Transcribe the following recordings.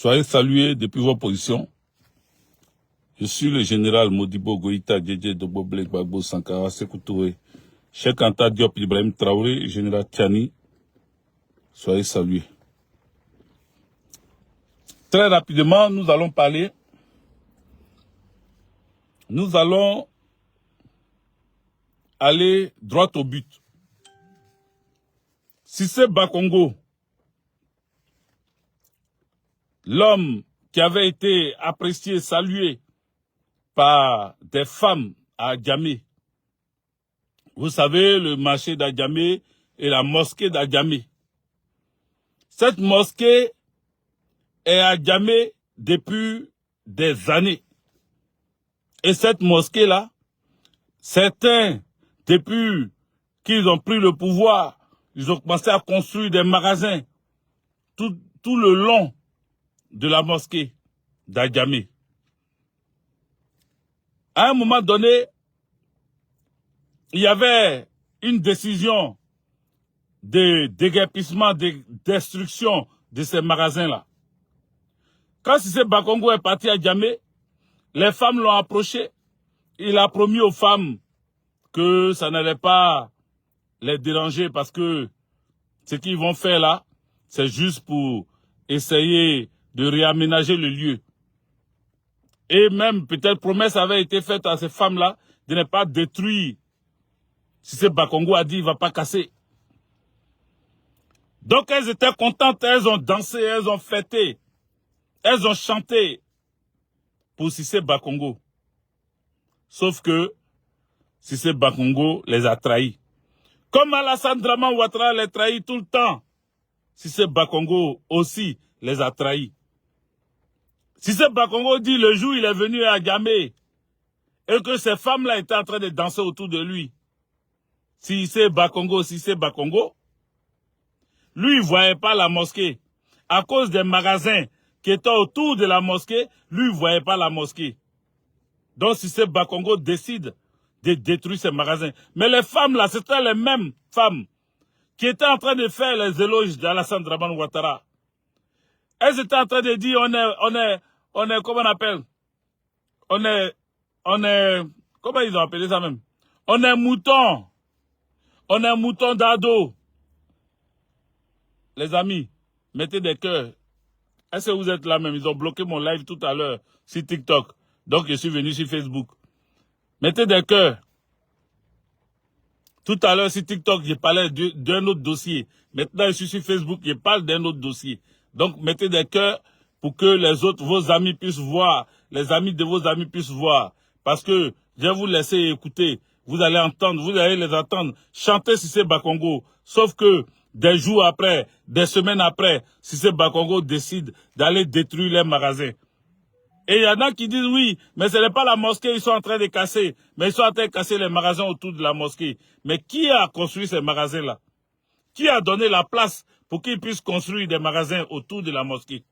Soyez salués depuis vos positions. Je suis le général Modibo Goïta, Djedje Doboble Gbagbo Sankara Sékou Touré, Cheikh Anta Diop Ibrahim Traoré, général Tiani. Soyez salués. Très rapidement, nous allons parler. Nous allons aller droit au but. Cissé Bakongo, l'homme qui avait été apprécié, salué par des femmes à Adjamé. Vous savez, le marché d'Adjamé et la mosquée d'Adjamé. Cette mosquée est à Adjamé depuis des années. Et cette mosquée-là, certains, depuis qu'ils ont pris le pouvoir, ils ont commencé à construire des magasins tout le long de la mosquée d'Adjamé. À un moment donné, il y avait une décision de déguerpissement, de destruction de ces magasins-là. Quand Cissé Bakongo est parti à Adjamé, les femmes l'ont approché. Il a promis aux femmes que ça n'allait pas les déranger parce que ce qu'ils vont faire là, c'est juste pour essayer de réaménager le lieu. Et même, peut-être, promesse avait été faite à ces femmes-là de ne pas détruire. Cissé Bakongo a dit, il ne va pas casser. Donc, elles étaient contentes, elles ont dansé, elles ont fêté, elles ont chanté pour Cissé Bakongo. Sauf que Cissé Bakongo les a trahis. Comme Alassane Draman Ouattara les trahit tout le temps, Cissé Bakongo aussi les a trahis. Cissé Bakongo dit le jour où il est venu à Adjamé et que ces femmes-là étaient en train de danser autour de lui. Cissé Bakongo, lui, il ne voyait pas la mosquée. À cause des magasins qui étaient autour de la mosquée, lui, il ne voyait pas la mosquée. Donc, Cissé Bakongo décide de détruire ces magasins. Mais les femmes là, c'était les mêmes femmes qui étaient en train de faire les éloges d'Alassane Draman Ouattara. Elles étaient en train de dire, on est, comment on appelle? On est, comment ils ont appelé ça même? On est mouton d'ado. Les amis, mettez des cœurs. Est-ce que vous êtes là même? Ils ont bloqué mon live tout à l'heure sur TikTok. Donc, je suis venu sur Facebook. Mettez des cœurs. Tout à l'heure sur TikTok, je parlais d'un autre dossier. Maintenant, je suis sur Facebook, je parle d'un autre dossier. Donc, mettez des cœurs pour que les autres, vos amis puissent voir. Les amis de vos amis puissent voir. Parce que je vais vous laisser écouter. Vous allez entendre, vous allez les entendre chanter Cissé Bakongo. Sauf que des jours après, des semaines après, Cissé Bakongo décide d'aller détruire les magasins. Et il y en a qui disent oui, mais ce n'est pas la mosquée, ils sont en train de casser. Mais ils sont en train de casser les magasins autour de la mosquée. Mais qui a construit ces magasins-là? Qui a donné la place pour qu'ils puissent construire des magasins autour de la mosquée?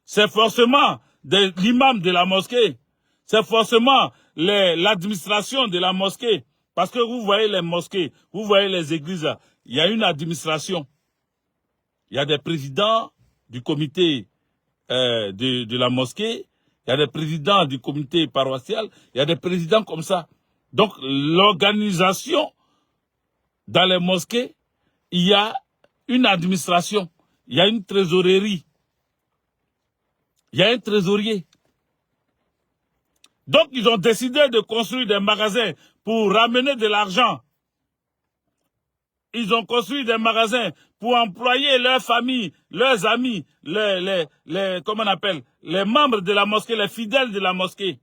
C'est forcément l'imam de la mosquée. C'est forcément l'administration de la mosquée. Parce que vous voyez les mosquées, vous voyez les églises là, il y a une administration. Il y a des présidents du comité de la mosquée, il y a des présidents du comité paroissial, il y a des présidents comme ça. Donc l'organisation dans les mosquées, il y a une administration, il y a une trésorerie, il y a un trésorier. Donc ils ont décidé de construire des magasins pour ramener de l'argent. Ils ont construit des magasins pour employer leurs familles, leurs amis, comment on appelle, les membres de la mosquée, les fidèles de la mosquée.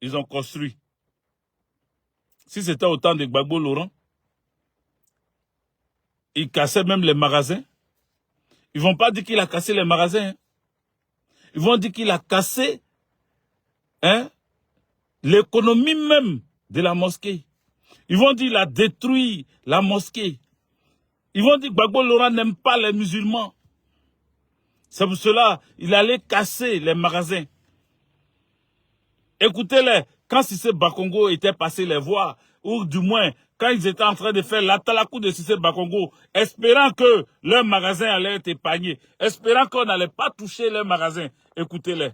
Ils ont construit. Si c'était au temps de Gbagbo Laurent, ils cassaient même les magasins. Ils ne vont pas dire qu'il a cassé les magasins. Hein. Ils vont dire qu'il a cassé l'économie même de la mosquée. Ils vont dire qu'il a détruit la mosquée. Ils vont dire que Gbagbo Laurent n'aime pas les musulmans. C'est pour cela qu'il allait casser les magasins. Écoutez-les, quand Cissé Bakongo était passé les voir, ou du moins quand ils étaient en train de faire l'atalakou de Cissé Bakongo, espérant que leur magasin allait être épargné, espérant qu'on n'allait pas toucher leur magasin. Écoutez-les.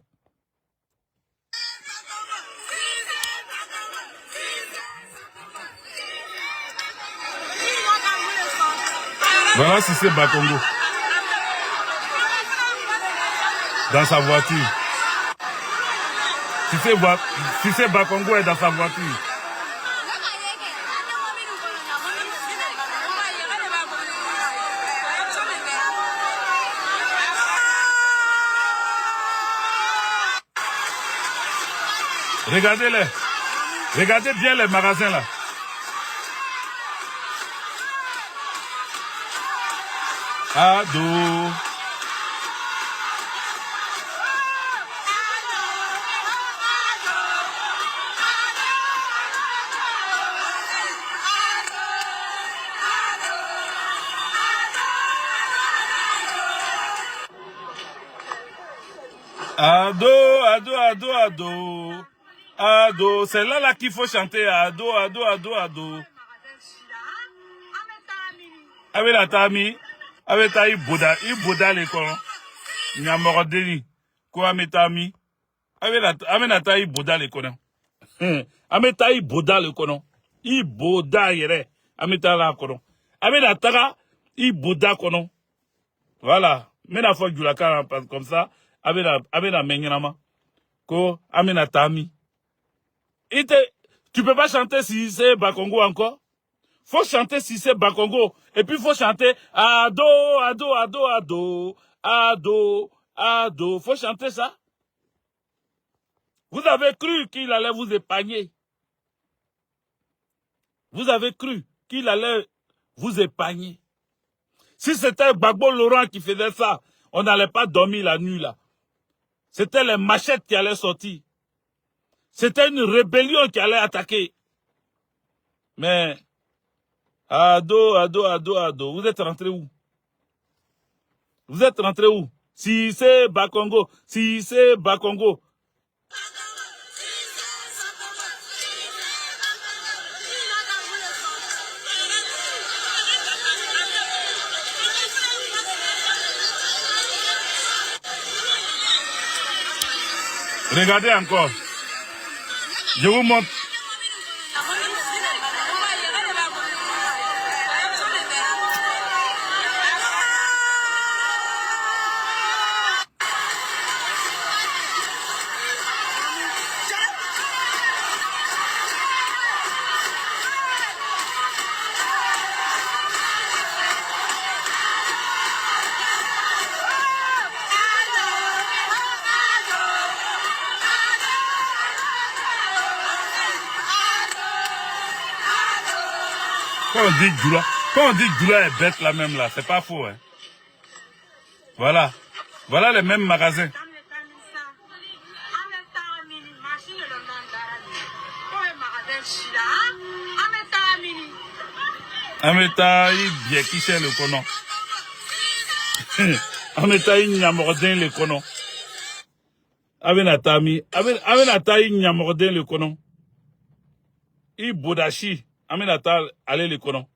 Voilà Cissé Bakongo. Dans sa voiture. Cissé Bakongo est dans sa voiture. Regardez-les. Regardez bien les magasins là. Ado. Ado, ado, ado, ado. Ado, c'est là qu'il faut chanter. Ado, ado, ado, ado. Avec la tami, avec ta iboda l'école. Nyamorodeni. Quoi, metami? Avec la ta iboda l'école. Avec ta iboda l'école. Iboda yere. Avec ta la kono. Avec la taga, iboda kono. Voilà. Mais la fois que la comme ça, avec la menyanama. Ko, avec la tami. Tu peux pas chanter si c'est Bakongo encore? Faut chanter si c'est Bakongo. Et puis faut chanter ado, ado, ado, ado, ado, ado. Faut chanter ça. Vous avez cru qu'il allait vous épargner. Vous avez cru qu'il allait vous épargner. Si c'était Gbagbo Laurent qui faisait ça, on n'allait pas dormir la nuit là. C'était les machettes qui allaient sortir. C'était une rébellion qui allait attaquer. Mais, ado, ado, ado, ado, vous êtes rentré où? Vous êtes rentré où? Si c'est Bakongo, si c'est Bakongo. Regardez encore. Je vous montre. Quand on dit que Djoula est bête là même là, c'est pas faux. Hein. Voilà. Voilà les mêmes magasins. Ameta bien qui c'est le conon. Ameta nyamordin le conon. Avenatami, Avenata nyamordin le conon. I bodashi. Amenata allez le conon.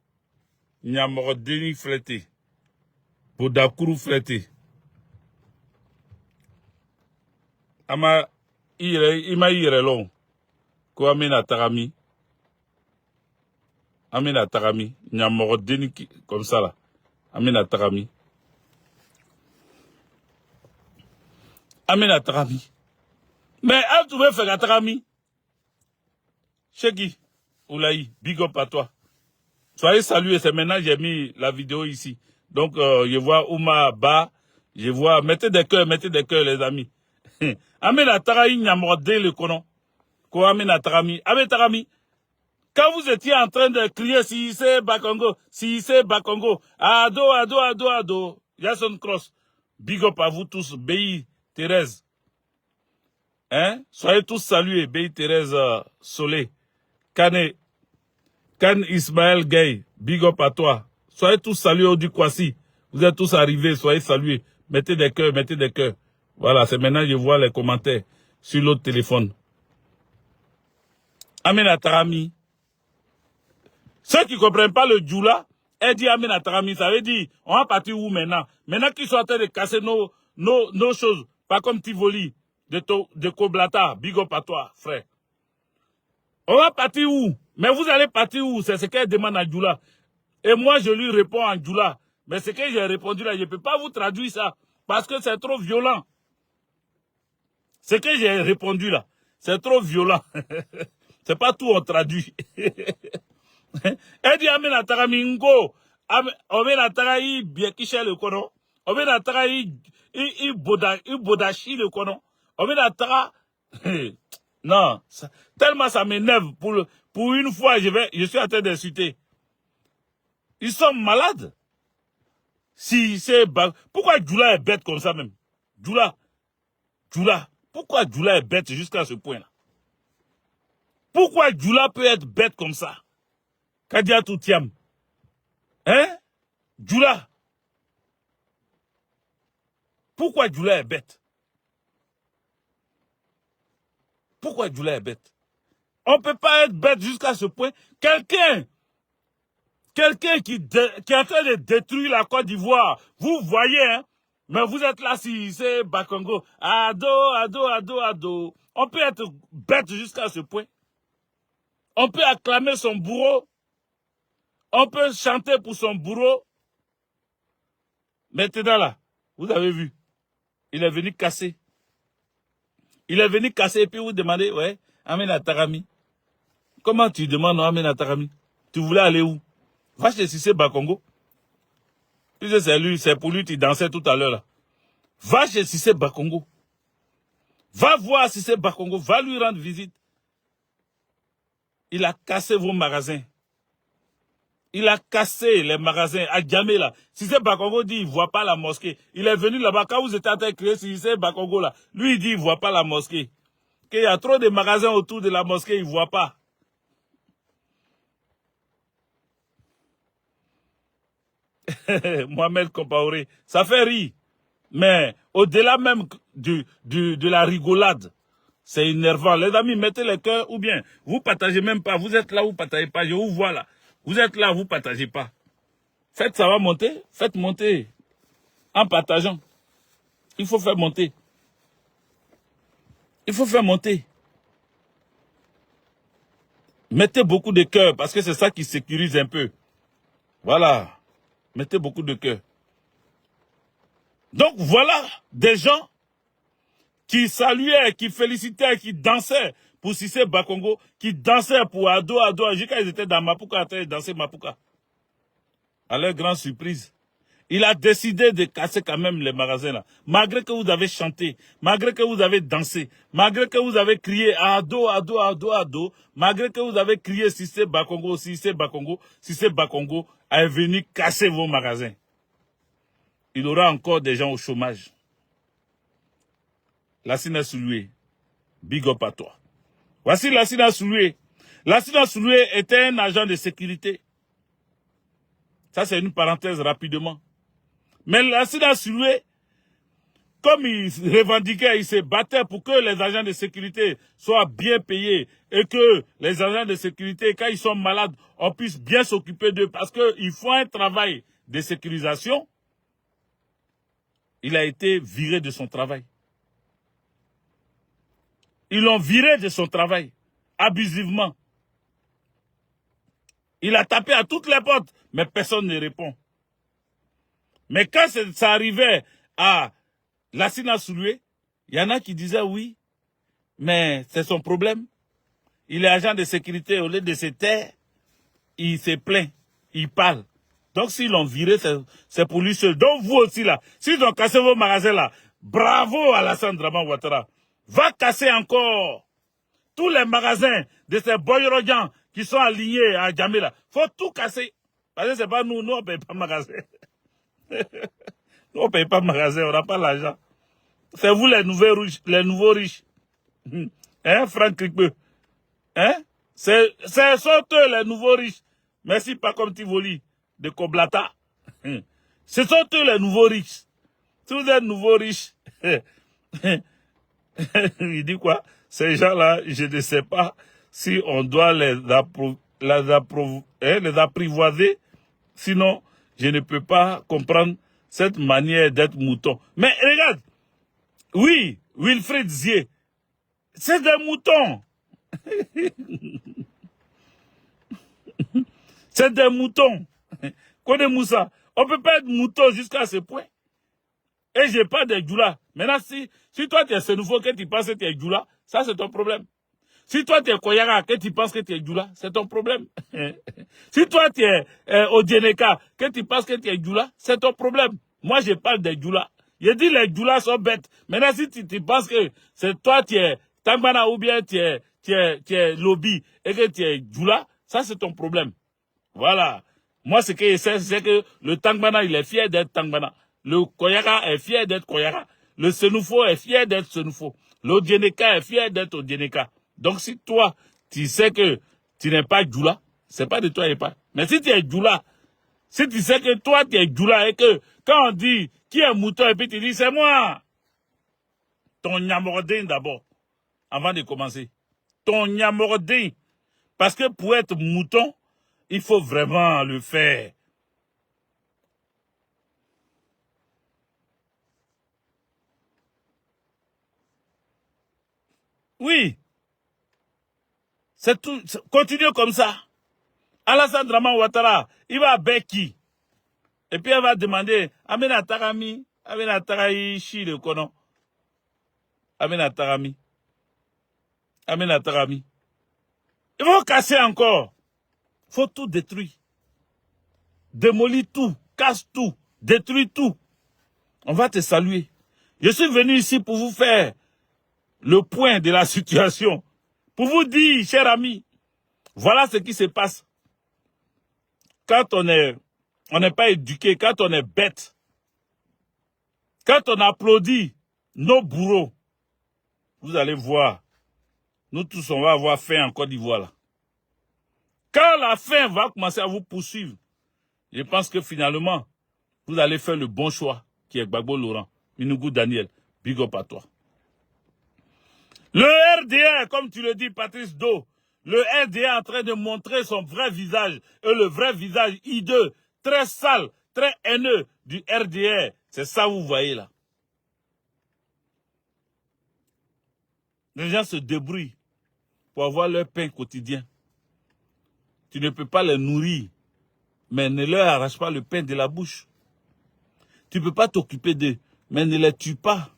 Nyamordin flété. Bodakuru flété. Ama ima ire long. Ko amena tarami. Amena tarami. Nyamordin comme ça là. Amena tarami. Amena tarami. Mais elle pouvait faire la tarami. Cheki. Oulaï, big up à toi. Soyez salués, c'est maintenant j'ai mis la vidéo ici. Donc, je vois Ouma Ba, je vois, mettez des cœurs les amis. Amena Taraï Nyamordé le konon. Ko Amena Tarami. Amena Tarami. Quand vous étiez en train de crier si c'est Bakongo, ado, ado, ado, ado, Jason Cross, big up à vous tous, Béi Thérèse. Hein? Soyez tous salués, Béi Thérèse Solé. Kan Ismaël Gay, big up à toi. Soyez tous salués au du Kwasi. Vous êtes tous arrivés, soyez salués. Mettez des cœurs, mettez des cœurs. Voilà, c'est maintenant que je vois les commentaires sur l'autre téléphone. Amena Tarami. Ceux qui ne comprennent pas le Djoula, elle dit Amin Atarami, ça veut dire, on va partir où maintenant? Maintenant qu'ils sont en train de casser nos choses, pas comme Tivoli, de Koblata, big up à toi, frère. On va partir où? Mais vous allez partir où? C'est ce qu'elle demande à Djoula. Et moi, je lui réponds en Djoula. Mais ce que j'ai répondu là, je ne peux pas vous traduire ça, parce que c'est trop violent. Ce que j'ai répondu là, c'est trop violent. C'est pas tout on traduit. Elle dit Amen Atarami Ngo. Amen Atarayi Biekisha le kono. Amen Atarayi Bodashi le kono. Amen Atara. Non. Tellement ça m'énerve. Pour une fois, je suis en train d'insulter. Ils sont malades. Si c'est. Pourquoi Djoula est bête comme ça même? Djoula. Pourquoi Djoula est bête jusqu'à ce point-là? Pourquoi Djoula peut être bête comme ça? Kadia Toutiam. Hein? Djoula. Pourquoi Djoula est bête? Pourquoi Djoula est bête? On ne peut pas être bête jusqu'à ce point. Quelqu'un qui est en train de détruire la Côte d'Ivoire, vous voyez, hein? Mais vous êtes là, si c'est Bakongo. Ado. On peut être bête jusqu'à ce point. On peut acclamer son bourreau. On peut chanter pour son bourreau. Maintenant là, vous avez vu, il est venu casser. Il est venu casser et puis vous demandez, ouais, Amen Atarami. Comment tu demandes Amen Atarami? Tu voulais aller où? Va chez Cissé Bakongo. Puisque c'est lui, c'est pour lui qui dansait tout à l'heure là. Va chez Cissé Bakongo. Va voir Cissé Bakongo, va lui rendre visite. Il a cassé vos magasins. Il a cassé les magasins à Djamé là. Cissé Bakongo dit il ne voit pas la mosquée. Il est venu là-bas quand vous étiez en train de créer Cissé Bakongo là. Lui il dit il ne voit pas la mosquée. Qu'il y a trop de magasins autour de la mosquée, il ne voit pas. Mohamed Kompaoré, ça fait rire. Mais au-delà même de la rigolade, c'est énervant. Les amis, mettez les cœurs ou bien vous partagez même pas. Vous êtes là, vous partagez pas. Je vous vois là. Vous êtes là, vous partagez pas. Faites ça va monter. Faites monter en partageant. Il faut faire monter. Il faut faire monter. Mettez beaucoup de cœur parce que c'est ça qui sécurise un peu. Voilà. Mettez beaucoup de cœur. Donc voilà des gens qui saluaient, qui félicitaient, qui dansaient pour Cissé Bakongo, qui dansaient pour Ado, jusqu'à ils étaient dans Mapuka, en train de danser Mapuka. À leur grande surprise, il a décidé de casser quand même les magasins là. Malgré que vous avez chanté, malgré que vous avez dansé, malgré que vous avez crié Ado, malgré que vous avez crié Cissé Bakongo, Cissé Bakongo est venu casser vos magasins. Il y aura encore des gens au chômage. Lassina Souloué, big up à toi. Voici Lassina Souloué. Lassina Souloué était un agent de sécurité. Ça, c'est une parenthèse rapidement. Mais Lassina Souloué, comme il revendiquait, il se battait pour que les agents de sécurité soient bien payés et que les agents de sécurité, quand ils sont malades, on puisse bien s'occuper d'eux parce qu'ils font un travail de sécurisation. Il a été viré de son travail. Ils l'ont viré de son travail, abusivement. Il a tapé à toutes les portes, mais personne ne répond. Mais quand ça arrivait à Lassina Souloué, il y en a qui disaient oui, mais c'est son problème. Il est agent de sécurité, au lieu de se taire, il se plaint, il parle. Donc s'ils l'ont viré, c'est pour lui seul. Donc vous aussi là, s'ils ont cassé vos magasins là, bravo à Alassane Draman Ouattara. Va casser encore tous les magasins de ces boyrogians qui sont alignés à Djamé là. Faut tout casser. Parce que c'est pas nous on ne paye pas magasin. Nous on ne paye pas magasin, on n'a pas l'argent. C'est vous les nouveaux riches. Hein, Franck Krikbe? Hein? C'est eux les nouveaux riches. Merci, pas comme Tivoli de Koblata. Ce sont eux les nouveaux riches. Si vous êtes nouveaux riches, il dit quoi? Ces gens-là, je ne sais pas si on doit les apprivoiser. Sinon, je ne peux pas comprendre cette manière d'être mouton. Mais regarde, oui, Wilfried Zier, c'est des moutons. C'est des moutons. Kone Moussa, on ne peut pas être mouton jusqu'à ce point. Et je n'ai pas de djoula. Maintenant, si toi tu es ce nouveau que tu penses que tu es djoula, ça c'est ton problème. Si toi tu es Koyara, que tu penses que tu es djoula, c'est ton problème. Si toi tu es Odjeneka, que tu penses que tu es djoula, c'est ton problème. Moi je parle des djoula. Je dis les djoulas sont bêtes. Maintenant, si tu penses que c'est toi tu es Tangbana ou bien tu es lobby et que tu es djoula, ça c'est ton problème. Voilà. Moi, ce que je sais, c'est que le Tangbana, il est fier d'être Tangbana. Le Koyara est fier d'être Koyara. Le Senoufo est fier d'être Senoufo. L'Odjeneka est fier d'être Odjeneka. Donc, si toi, tu sais que tu n'es pas Djoula, c'est pas de toi et pas. Mais si tu es Djoula, si tu sais que toi, tu es Djoula et que quand on dit qui est mouton et puis tu dis c'est moi, ton Nyamordin d'abord, avant de commencer. Ton Nyamordin. Parce que pour être mouton, il faut vraiment le faire. Oui. C'est tout. Continue comme ça. Alassane Draman Ouattara, il va avec qui? Et puis elle va demander, Amena Tarami, Amena Taraï, Chi le Konon. Amena Tarami. Amena Tarami. Ils vont casser encore. Il faut tout détruire. Démolir tout, casse tout, détruis tout. On va te saluer. Je suis venu ici pour vous faire le point de la situation. Pour vous dire, chers amis, voilà ce qui se passe. Quand on n'est pas éduqué, quand on est bête, quand on applaudit nos bourreaux, vous allez voir, nous tous on va avoir faim en Côte d'Ivoire là. Quand la faim va commencer à vous poursuivre, je pense que finalement, vous allez faire le bon choix, qui est Gbagbo Laurent, Minougou Daniel, big up à toi. Le RDA, comme tu le dis, Patrice Do, le RDA est en train de montrer son vrai visage, et le vrai visage hideux, très sale, très haineux du RDA. C'est ça que vous voyez là. Les gens se débrouillent pour avoir leur pain quotidien. Tu ne peux pas les nourrir, mais ne leur arrache pas le pain de la bouche. Tu ne peux pas t'occuper d'eux, mais ne les tue pas.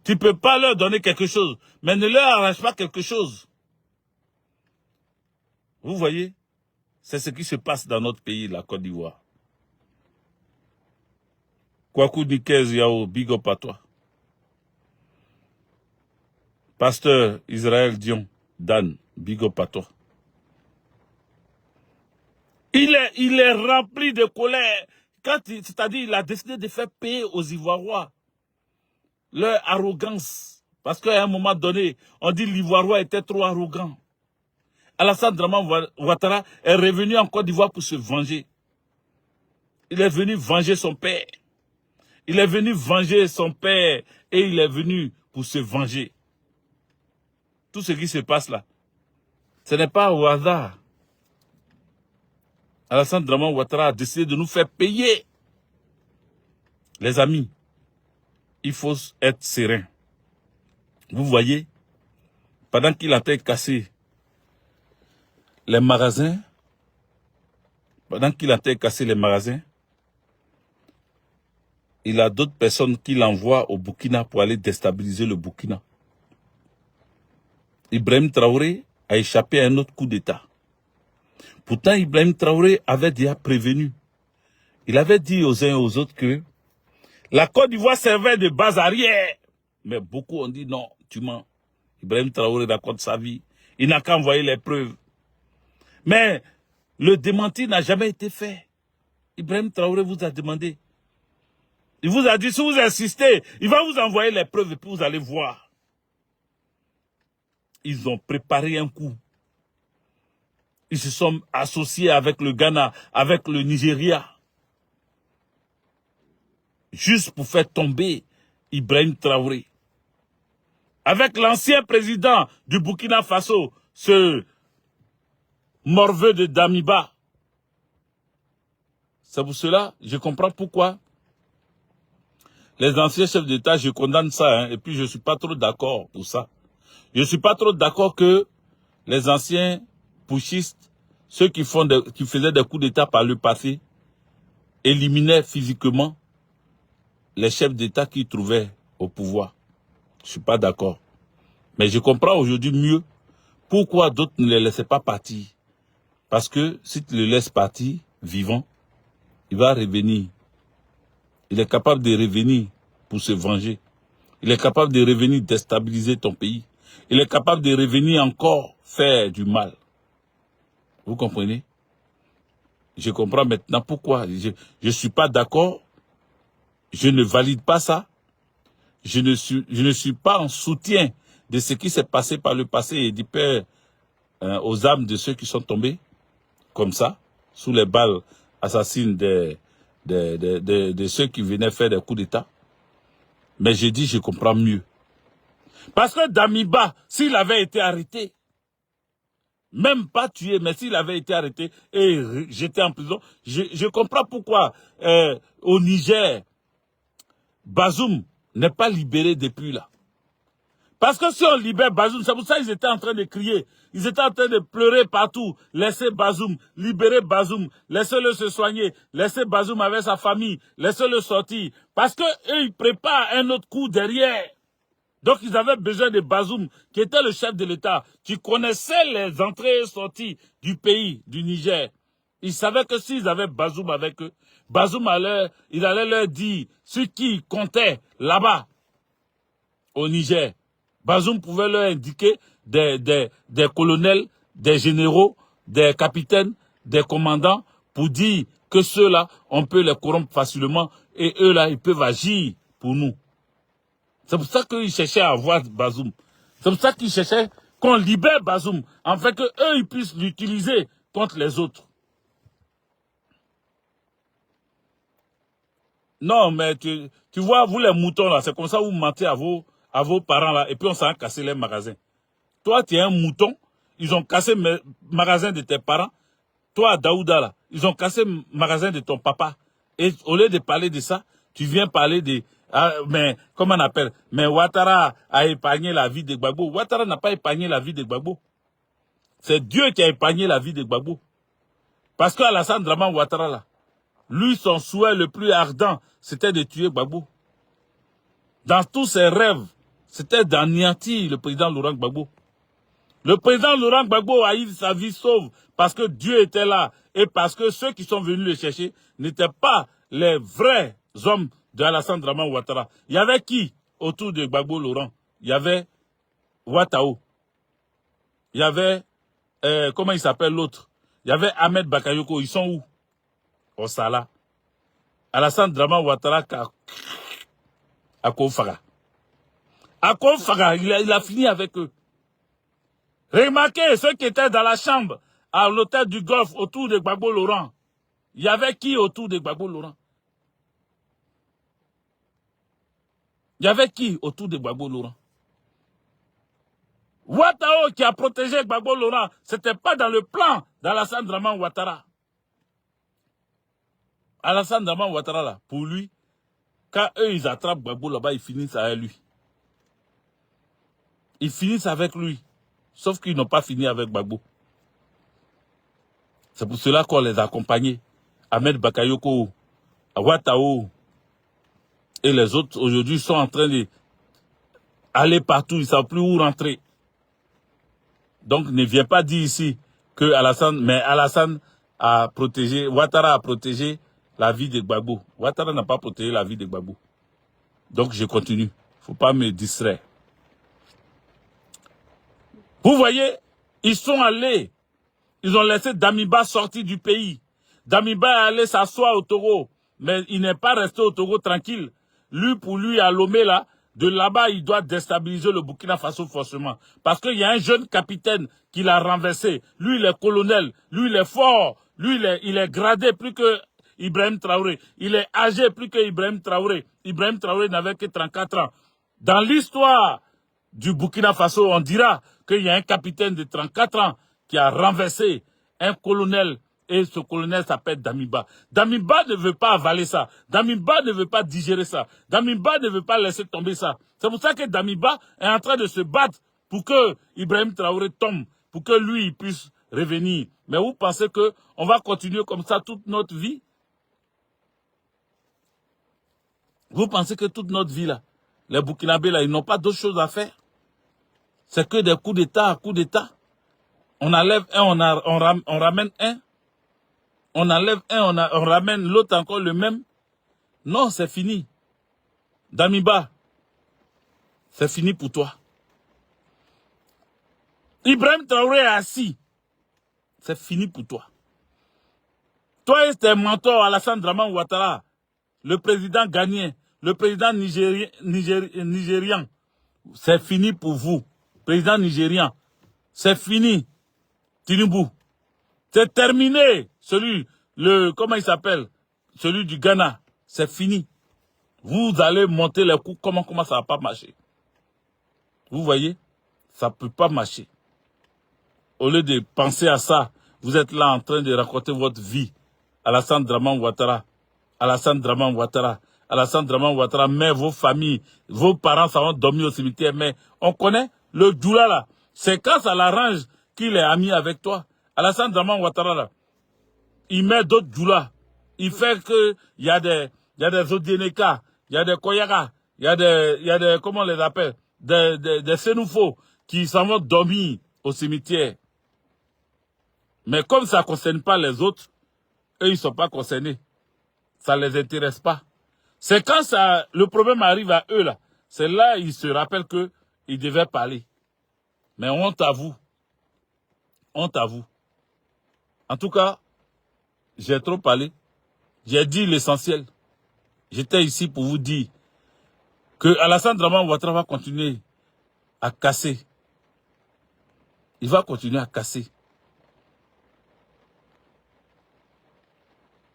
Tu ne peux pas leur donner quelque chose, mais ne leur arrache pas quelque chose. Vous voyez, c'est ce qui se passe dans notre pays, la Côte d'Ivoire. Kwaku Nikez Yao, big up à toi. Pasteur Israël Dion, Dan, big up à toi. Il est rempli de colère. C'est-à-dire, il a décidé de faire payer aux Ivoiriens leur arrogance. Parce qu'à un moment donné, on dit que l'Ivoirien était trop arrogant. Alassane Draman Ouattara est revenu en Côte d'Ivoire pour se venger. Il est venu venger son père. Il est venu venger son père et il est venu pour se venger. Tout ce qui se passe là, ce n'est pas au hasard. Alassane Draman Ouattara a décidé de nous faire payer. Les amis, il faut être serein. Vous voyez, pendant qu'il a été cassé les magasins, il a d'autres personnes qui l'envoient au Burkina pour aller déstabiliser le Burkina. Ibrahim Traoré a échappé à un autre coup d'État. Pourtant, Ibrahim Traoré avait déjà prévenu. Il avait dit aux uns et aux autres que la Côte d'Ivoire servait de base arrière. Mais beaucoup ont dit non, tu mens. Ibrahim Traoré raconte sa vie. Il n'a qu'à envoyer les preuves. Mais le démenti n'a jamais été fait. Ibrahim Traoré vous a demandé. Il vous a dit, si vous insistez, il va vous envoyer les preuves et puis vous allez voir. Ils ont préparé un coup. Ils se sont associés avec le Ghana, avec le Nigeria. Juste pour faire tomber Ibrahim Traoré. Avec l'ancien président du Burkina Faso, ce morveux de Damiba. C'est pour cela, je comprends pourquoi les anciens chefs d'État, je condamne ça, hein, et puis je ne suis pas trop d'accord pour ça. Je ne suis pas trop d'accord que les anciens putschistes, ceux qui faisaient des coups d'État par le passé, éliminaient physiquement les chefs d'État qui trouvaient au pouvoir. Je ne suis pas d'accord. Mais je comprends aujourd'hui mieux pourquoi d'autres ne les laissaient pas partir. Parce que si tu le laisses partir, vivant, il va revenir. Il est capable de revenir pour se venger. Il est capable de revenir déstabiliser ton pays. Il est capable de revenir encore faire du mal. Vous comprenez? Je comprends maintenant pourquoi. Je ne suis pas d'accord. Je ne valide pas ça. Je ne suis pas en soutien de ce qui s'est passé par le passé et du père aux âmes de ceux qui sont tombés comme ça, sous les balles assassines de ceux qui venaient faire des coups d'État. Mais j'ai dit, je comprends mieux. Parce que Damiba, s'il avait été arrêté, même pas tué, mais s'il avait été arrêté et jeté en prison, je comprends pourquoi au Niger, Bazoum n'est pas libéré depuis là. Parce que si on libère Bazoum, c'est pour ça qu'ils étaient en train de crier. Ils étaient en train de pleurer partout. Laissez Bazoum, libérez Bazoum, laissez-le se soigner, laissez Bazoum avec sa famille, laissez-le sortir. Parce que eux, ils préparent un autre coup derrière. Donc ils avaient besoin de Bazoum, qui était le chef de l'État, qui connaissait les entrées et sorties du pays, du Niger. Ils savaient que s'ils avaient Bazoum avec eux, Bazoum il allait leur dire ce qui comptait là-bas, au Niger. Bazoum pouvait leur indiquer des colonels, des généraux, des capitaines, des commandants, pour dire que ceux-là, on peut les corrompre facilement, et eux-là, ils peuvent agir pour nous. C'est pour ça qu'ils cherchaient à avoir Bazoum. C'est pour ça qu'ils cherchaient qu'on libère Bazoum, afin qu'eux, ils puissent l'utiliser contre les autres. Non, mais tu vois, vous les moutons là, c'est comme ça que vous mentez à vos parents là, et puis on s'en a cassé les magasins. Toi, tu es un mouton, ils ont cassé le magasin de tes parents. Toi, Daouda là, ils ont cassé le magasin de ton papa. Et au lieu de parler de ça, tu viens parler de... mais, comment on appelle? Mais Ouattara a épargné la vie de Gbagbo. Ouattara n'a pas épargné la vie de Gbagbo. C'est Dieu qui a épargné la vie de Gbagbo. Parce qu'Alassane Draman Ouattara là, lui, son souhait le plus ardent, c'était de tuer Gbagbo. Dans tous ses rêves, c'était d'anéantir le président Laurent Gbagbo. Le président Laurent Gbagbo a eu sa vie sauve parce que Dieu était là et parce que ceux qui sont venus le chercher n'étaient pas les vrais hommes de Alassane Draman Ouattara. Il y avait qui autour de Gbagbo Laurent? Il y avait Ouattao. Il y avait, comment il s'appelle l'autre? Il y avait Ahmed Bakayoko. Ils sont où? Au Sala. Alassane Draman Ouattara à Kofaga. À Kofaga, il a fini avec eux. Remarquez ceux qui étaient dans la chambre à l'hôtel du Golfe autour de Gbagbo Laurent. Il y avait qui autour de Gbagbo Laurent? Il y avait qui autour de Gbagbo Laurent? Ouattao qui a protégé Gbagbo Laurent, c'était pas dans le plan d'Alassane Draman Ouattara. Alassane Draman Ouattara là, pour lui, quand eux ils attrapent Gbagbo là-bas, ils finissent avec lui. Ils finissent avec lui. Sauf qu'ils n'ont pas fini avec Gbagbo. C'est pour cela qu'on les a accompagnés. Ahmed Bakayoko, Ouattao et les autres aujourd'hui sont en train d'aller partout. Ils ne savent plus où rentrer. Donc ne viens pas dire ici que Alassane a protégé, Ouattara a protégé la vie de Gbagbo. Ouattara n'a pas protégé la vie de Gbagbo. Donc je continue. Il ne faut pas me distraire. Vous voyez, ils sont allés. Ils ont laissé Damiba sortir du pays. Damiba est allé s'asseoir au Togo. Mais il n'est pas resté au Togo tranquille. Lui, pour lui, à Lomé, là, de là-bas, il doit déstabiliser le Burkina Faso forcément. Parce qu'il y a un jeune capitaine qui l'a renversé. Lui, il est colonel. Lui, il est fort. Lui, il est gradé plus que Ibrahim Traoré. Il est âgé plus que Ibrahim Traoré. Ibrahim Traoré n'avait que 34 ans. Dans l'histoire du Burkina Faso, on dira qu'il y a un capitaine de 34 ans qui a renversé un colonel, et ce colonel s'appelle Damiba. Damiba ne veut pas avaler ça. Damiba ne veut pas digérer ça. Damiba ne veut pas laisser tomber ça. C'est pour ça que Damiba est en train de se battre pour que Ibrahim Traoré tombe, pour que lui il puisse revenir. Mais vous pensez que on va continuer comme ça toute notre vie? Vous pensez que toute notre vie là, les Burkinabés là, ils n'ont pas d'autre chose à faire? C'est que des coups d'État à coups d'État. On enlève un, on ramène un. On enlève un, on ramène l'autre encore le même. Non, c'est fini. Damiba, c'est fini pour toi. Ibrahim Traoré est assis. C'est fini pour toi. Toi et tes mentors, Alassane Draman Ouattara, le président ghanéen, le président nigérian, c'est fini pour vous. Président nigérian, c'est fini. Tinubu, c'est terminé. Comment il s'appelle? Celui du Ghana, c'est fini. Vous allez monter les coups, comment ça va pas marcher? Vous voyez? Ça peut pas marcher. Au lieu de penser à ça, vous êtes là en train de raconter votre vie. Alassane Draman Ouattara, Alassane Draman Ouattara, Alassane Draman Ouattara, mais vos familles, vos parents ça vont dormir au cimetière, mais on connaît le Djoula là. C'est quand ça l'arrange qu'il est ami avec toi. Alassane Draman Ouattara là, il met d'autres Djoula. Il fait que il y a des Odieneka, il y a des Koyaga, il y a des comment on les appelle, des Sénoufos qui s'en vont dormir au cimetière. Mais comme ça ne concerne pas les autres, eux, ils ne sont pas concernés. Ça ne les intéresse pas. C'est quand le problème arrive à eux, là. C'est là ils se rappellent qu'ils devaient parler. Mais honte à vous. Honte à vous. En tout cas, j'ai trop parlé. J'ai dit l'essentiel. J'étais ici pour vous dire que Alassane Draman Ouattara va continuer à casser. Il va continuer à casser.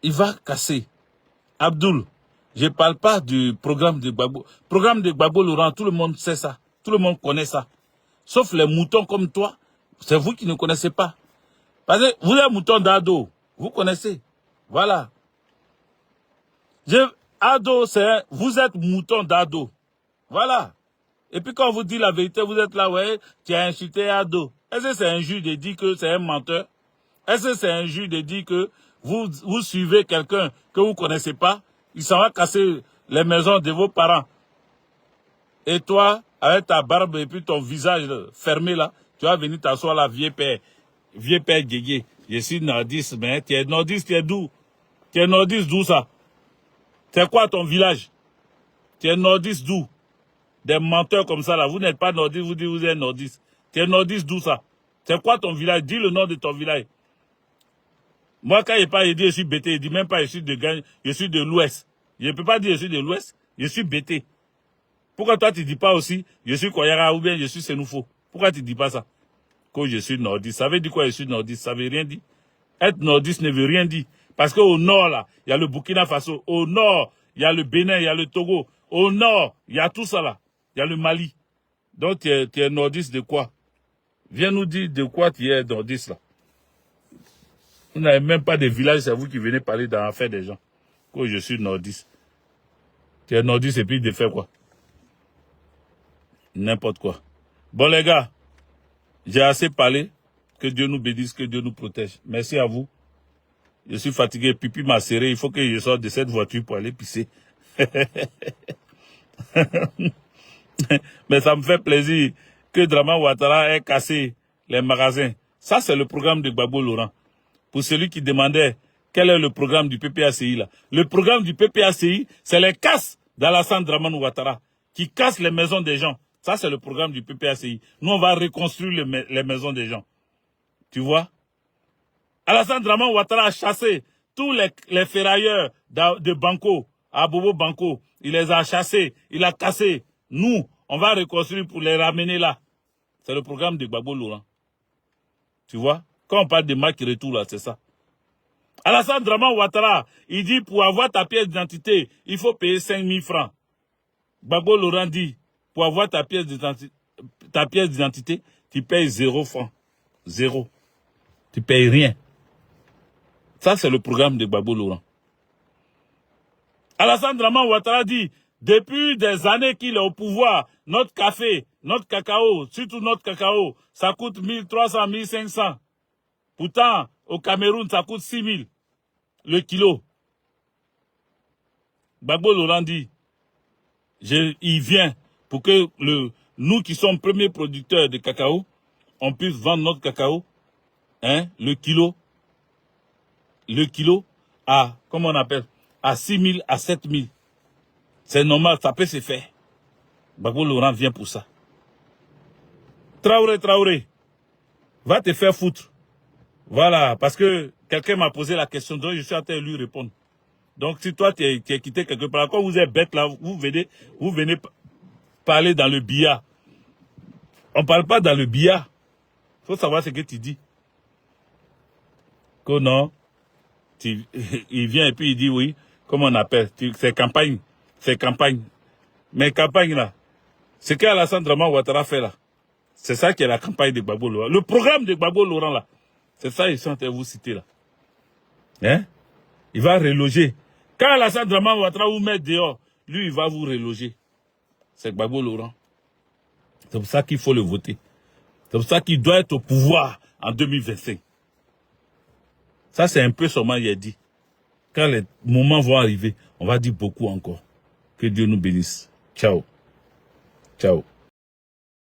Il va casser. Abdoul, je ne parle pas du programme de Gbagbo. Programme de Gbagbo Laurent, tout le monde sait ça. Tout le monde connaît ça. Sauf les moutons comme toi, c'est vous qui ne connaissez pas. Parce que vous êtes mouton d'Ado. Vous connaissez. Voilà. Ado, vous êtes mouton d'Ado. Voilà. Et puis quand on vous dit la vérité, vous êtes là, ouais, tu as insulté Ado. Est-ce que c'est injuste de dire que c'est un menteur? Est-ce que c'est injuste de dire que vous suivez quelqu'un que vous ne connaissez pas, il s'en va casser les maisons de vos parents. Et toi, avec ta barbe et puis ton visage fermé là, tu vas venir t'asseoir là, vieux père Guégué. Je suis nordiste, mais tu es nordiste, tu es d'où? Tu es nordiste d'où ça? C'est quoi ton village? Tu es nordiste d'où? Des menteurs comme ça là, vous n'êtes pas nordiste, vous dites vous êtes nordiste. Tu es nordiste d'où ça? C'est quoi ton village? Dis le nom de ton village. Moi, quand il pas dit je suis bêté, il dit même pas je suis de Gagne, je suis de l'Ouest. Je ne peux pas dire je suis de l'Ouest, je suis bêté. Pourquoi toi tu dis pas aussi je suis Koyara ou bien je suis Sénoufo? Pourquoi tu dis pas ça? Que je suis nordiste. Ça veut dire quoi je suis nordiste? Ça veut rien dire. Être nordiste ne veut rien dire. Parce qu'au nord là, il y a le Burkina Faso. Au nord, il y a le Bénin, il y a le Togo. Au nord, il y a tout ça là. Il y a le Mali. Donc tu es nordiste de quoi? Viens nous dire de quoi tu es nordiste là. Vous n'avez même pas de village, c'est vous qui venez parler dans l'affaire des gens. Que je suis nordiste. Tu es nordiste et puis de faire quoi? N'importe quoi. Bon les gars, j'ai assez parlé. Que Dieu nous bénisse, que Dieu nous protège. Merci à vous. Je suis fatigué, pipi m'a serré. Il faut que je sorte de cette voiture pour aller pisser. Mais ça me fait plaisir que Draman Ouattara ait cassé les magasins. Ça, c'est le programme de Gbagbo Laurent. Pour celui qui demandait quel est le programme du PPACI là. Le programme du PPACI, c'est les casses d'Alassane Draman Ouattara qui cassent les maisons des gens. Ça, c'est le programme du PPACI. Nous, on va reconstruire les maisons des gens. Tu vois? Alassane Draman Ouattara a chassé tous les ferrailleurs de Banco, à Bobo Banco. Il les a chassés, il a cassé. Nous, on va reconstruire pour les ramener là. C'est le programme de Gbagbo Laurent. Tu vois? Quand on parle de marque retour là, c'est ça. Alassane Draman Ouattara, il dit pour avoir ta pièce d'identité, il faut payer 5 000 francs. Gbagbo Laurent dit, pour avoir ta pièce d'identité, tu payes 0 francs. 0. Tu payes rien. Ça, c'est le programme de Gbagbo Laurent. Alassane Draman Ouattara dit, depuis des années qu'il est au pouvoir, notre café, notre cacao, surtout notre cacao, ça coûte 1300, 1500. Pourtant, au Cameroun, ça coûte 6000 le kilo. Gbagbo Laurent dit, il vient pour que nous qui sommes premiers producteurs de cacao, on puisse vendre notre cacao, hein, le kilo à, comment on appelle, à 6000, à 7000. C'est normal, ça peut se faire. Gbagbo Laurent vient pour ça. Traoré, va te faire foutre. Voilà, parce que quelqu'un m'a posé la question, donc je suis en train de lui répondre. Donc si toi tu es quitté quelque part, quand vous êtes bête là, vous venez parler dans le billard. On ne parle pas dans le billard. Il faut savoir ce que tu dis. Que non, il vient et puis il dit oui, comment on appelle, c'est campagne. Mais campagne là, ce qu'Alassane Draman Ouattara fait là, c'est ça qui est la campagne de Gbagbo Laurent. Le programme de Gbagbo Laurent là, c'est ça ils sont en train de vous citer là. Hein? Il va reloger. Quand Alassane Draman Ouattara vous met dehors, lui il va vous reloger. C'est Gbagbo Laurent. C'est pour ça qu'il faut le voter. C'est pour ça qu'il doit être au pouvoir en 2025. Ça c'est un peu seulement il a dit. Quand les moments vont arriver, on va dire beaucoup encore. Que Dieu nous bénisse. Ciao. Ciao.